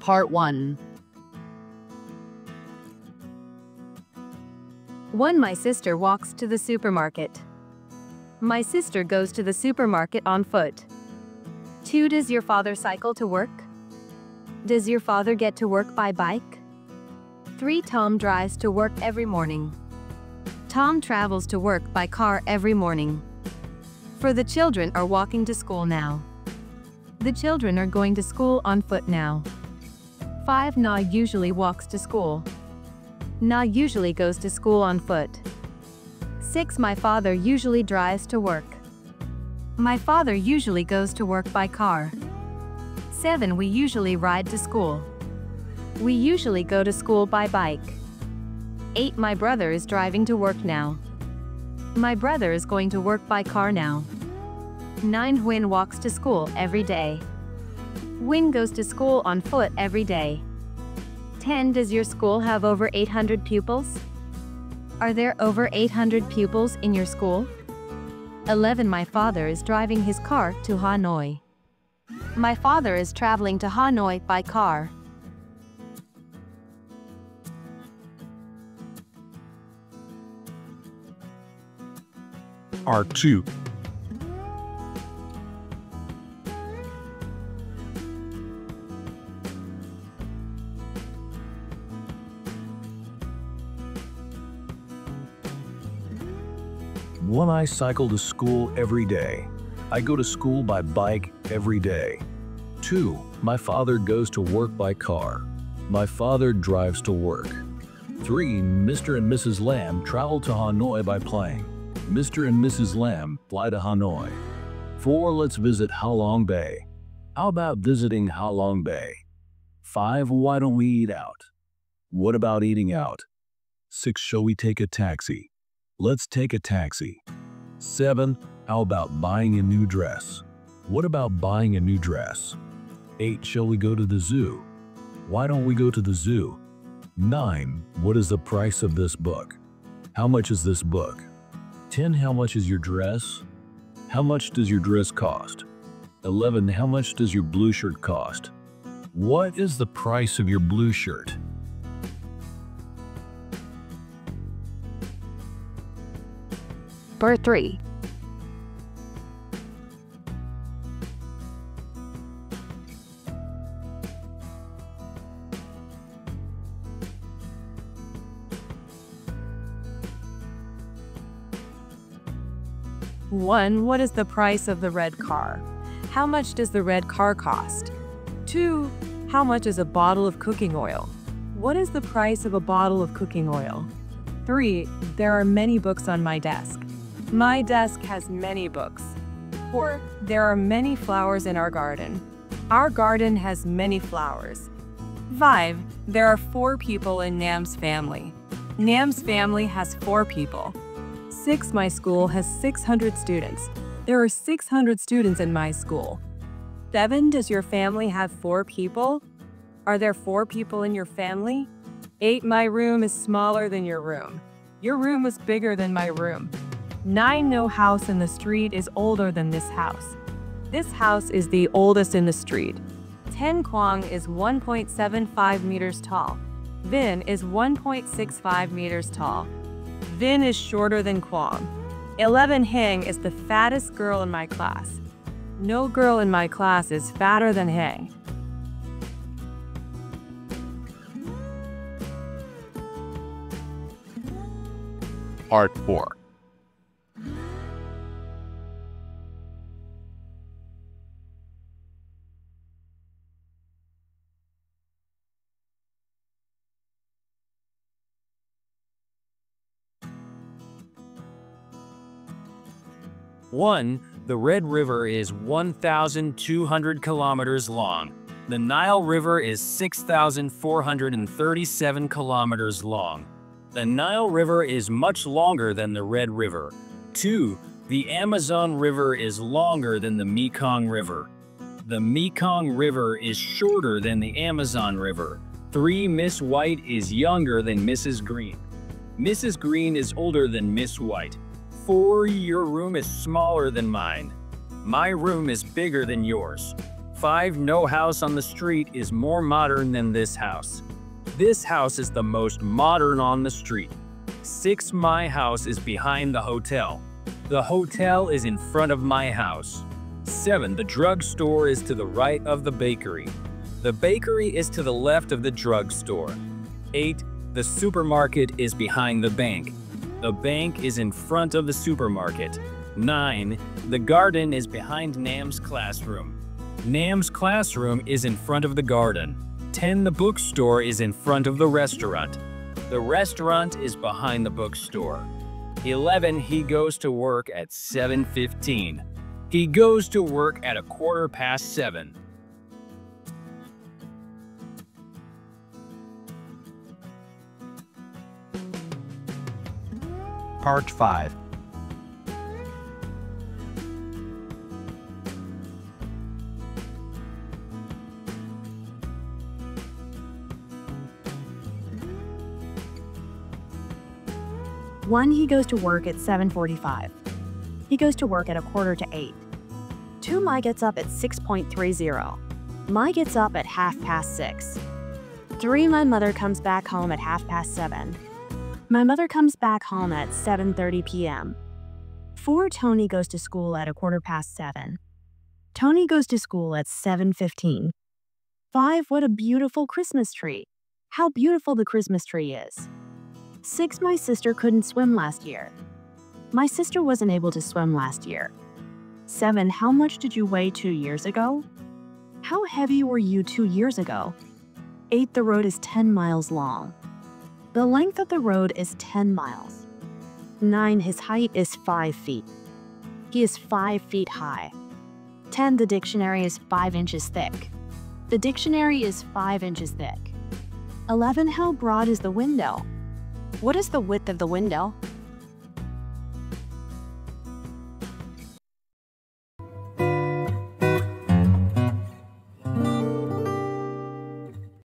Part 1. 1. My sister walks to the supermarket. My sister goes to the supermarket on foot. 2. Does your father cycle to work? Does your father get to work by bike? 3. Tom drives to work every morning. Tom travels to work by car every morning. For the children are walking to school now. The children are going to school on foot now. 5. Na usually walks to school. Na usually goes to school on foot. 6. My father usually drives to work. My father usually goes to work by car. 7. We usually ride to school. We usually go to school by bike. 8. My brother is driving to work now. My brother is going to work by car now. 9. Win walks to school every day. Win goes to school on foot every day. 10. Does your school have over 800 pupils? Are there over 800 pupils in your school? 11. My father is driving his car to Hanoi. My father is traveling to Hanoi by car. Part 2. One, I cycle to school every day. I go to school by bike every day. 2. My father goes to work by car. My father drives to work. 3. Mr. and Mrs. Lam travel to Hanoi by plane. Mr. and Mrs. Lam fly to Hanoi. 4. Let's visit Halong Bay. How about visiting Halong Bay? 5. Why don't we eat out? What about eating out? 6. Shall we take a taxi? Let's take a taxi. 7. How about buying a new dress? What about buying a new dress? 8. Shall we go to the zoo? Why don't we go to the zoo? 9. What is the price of this book? How much is this book? 10. How much is your dress? How much does your dress cost? 11. How much does your blue shirt cost? What is the price of your blue shirt? Part 3. One. What is the price of the red car? How much does the red car cost? 2. How much is a bottle of cooking oil? What is the price of a bottle of cooking oil? 3. There are many books on my desk. My desk has many books. 4. There are many flowers in our garden. Our garden has many flowers. 5. There are 4 people in Nam's family. Nam's family has 4 people. 6. My school has 600 students. There are 600 students in my school. 7. Does your family have 4 people? Are there 4 people in your family? 8. My room is smaller than your room. Your room is bigger than my room. 9. No house in the street is older than this house. This house is the oldest in the street. 10. Kwang is 1.75 meters tall. Vin is 1.65 meters tall. Vin is shorter than Kwang. 11. Heng is the fattest girl in my class. No girl in my class is fatter than Heng. Part 4. One, the Red River is 1,200 kilometers long. The Nile River is 6,437 kilometers long. The Nile River is much longer than the Red River. 2. The Amazon River is longer than the Mekong River. The Mekong River is shorter than the Amazon River. 3. Miss White is younger than Mrs. Green. Mrs. Green is older than Miss White. 4. Your room is smaller than mine. My room is bigger than yours. 5. No house on the street is more modern than this house. This house is the most modern on the street. 6. My house is behind the hotel. The hotel is in front of my house. 7. The drugstore is to the right of the bakery. The bakery is to the left of the drugstore. 8. The supermarket is behind the bank. The bank is in front of the supermarket. 9. The garden is behind Nam's classroom. Nam's classroom is in front of the garden. 10. The bookstore is in front of the restaurant. The restaurant is behind the bookstore. 11. He goes to work at 7:15. He goes to work at 7:15. Part 5. One, he goes to work at 7:45. He goes to work at 7:45. 2, Ma gets up at 6:30. Ma gets up at 6:30. 3, my mother comes back home at 7:30. My mother comes back home at 7:30 p.m. 4, Tony goes to school at 7:15. Tony goes to school at 7:15. 5, what a beautiful Christmas tree. How beautiful the Christmas tree is. 6, my sister couldn't swim last year. My sister wasn't able to swim last year. 7, how much did you weigh 2 years ago? How heavy were you 2 years ago? 8, the road is 10 miles long. The length of the road is 10 miles. 9, his height is 5 feet. He is 5 feet high. 10, the dictionary is 5 inches thick. The dictionary is 5 inches thick. 11, how broad is the window? What is the width of the window?